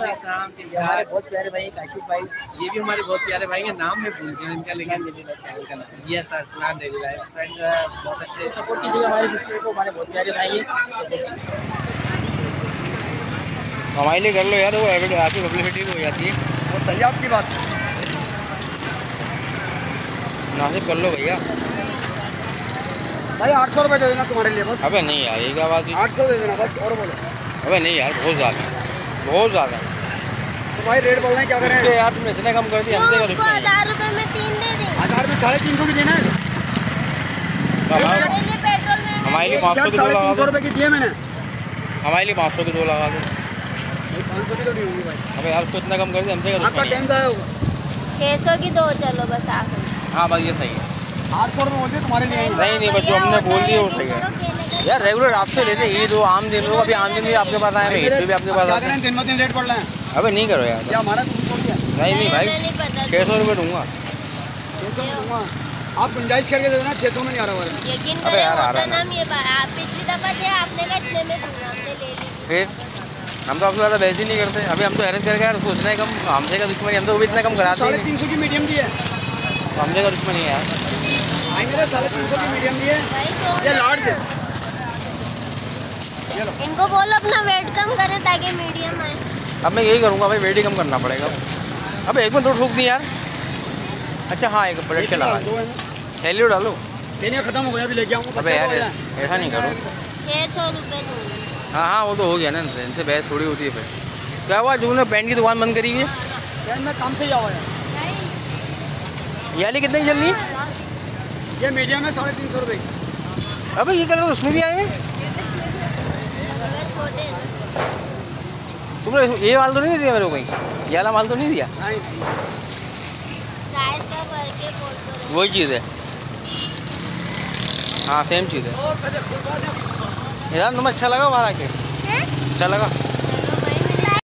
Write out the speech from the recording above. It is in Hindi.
ये हमारे बहुत प्यारे भाई काशिफ भाई, ये भी हमारे बहुत प्यारे भाई हैं। नाम में भूल गए इनका, लेकिन ये सरसनान डेली लाइफ फ्रेंड बहुत अच्छे सपोर्ट कीजिएगा हमारे सिस्टर को, हमारे बहुत प्यारे भाई हैं। हमारे लिए कर लो यार, वो एवरेज आपकी पब्लिसिटी हो जाती है। वो सही है आपकी बात, नासिब कर लो भैया। भाई 800 रुपये दे देना तुम्हारे लिए बस। अबे नहीं यार, ये क्या बात है? 800 दे देना बस, और बोलो। अबे नहीं यार, बहुत ज़्यादा है, बहुत ज़्यादा है। तो भाई रेट बोल रहे हैं, क्या करें यार? तुमने इतने कम कर दिए, हमसे का रिश्ता नहीं। 1000 रुपये में 3 दे दें। 1000 में 350 की देना है। हमारे लिए पेट्रोल में हमारे लिए 500 की दो लगा 350 दो। रुपये की दिए मैंने। हमारे लिए 500 की दो लगा दो। 500 की तो दी होंगी भाई। अबे यार उसको इतना कम कर दिया, हमसे का आपका रिश्ता टाइम नहीं का होगा। 600 की 2 चलो बस आखिर। है। हाँ बस ये सही है। 800 रुपये बोलते तुम्हारे लिए। नहीं बच्चों, हमने बोल दिया वो सही है यार। रेगुलर आपसे लेते ईद हो, आम दिन लोग, अभी आम दिन भी आपके पास आए हैं, ईद भी आपके पास आते हैं। दिन ब दिन रेट बढ़ रहे हैं। अबे नहीं करो यार, क्या हमारा कुछ बोल दिया? नहीं भाई, 600 रुपये दूंगा। 600 में दूंगा, आप गुंजाइश करके दे देना। 600 में नहीं आ रहा हमारे। यकीन अबे करें यार, आ रहा होता है ना। नाम ये बात आप पिछली दफा थे, आपने कहा इतने में दूंगा, हमने ले ली। फिर हम तो आपसे ज़्यादा बहस ही नहीं करते। अभी हम तो हैरत करके यार, उसको इतना कम हमसे का दुश्मनी, हम तो वो भी इतना कम कराते हैं। 350 की मीडियम दी है, हमसे का दुश्मनी है यार। आई मेरे 350 की मीडियम दी है। भाई तो ये लार्ज है। इनको बोलो अपना वेट कम करें ताकि मीडियम आए। अब मैं यही करूँगा भाई, वेट ही कम करना पड़ेगा। अब एक मिनट ठोक दी यार। अच्छा हाँ, एक प्लेट के लगा थैली डालो। देने खत्म हो गया, अभी लेके आऊँगा। अबे यार ऐसा नहीं करो। 600 रुपये दूंगा। हाँ वो तो हो गया ना, इनसे बहस थोड़ी होती है। फिर क्या हुआ, तुमने पेंट की दुकान बंद करी हुई है? यार मैं काम से ही आया यार। ये वाली कितने की चल रही है? ये मीडियम है 350 रुपये की। अबे ये कलर उसमें भी आए हैं। अगर छोटे हैं ना। तुमने ये माल तो नहीं दिया मेरे को कहीं? ये वाला माल तो नहीं दिया? नहीं, साइज का फर्क है, बोल तो रहे। वही चीज़ है। हाँ सेम चीज़ है यार। तुम्हें अच्छा लगा बाहर आके? अच्छा लगा?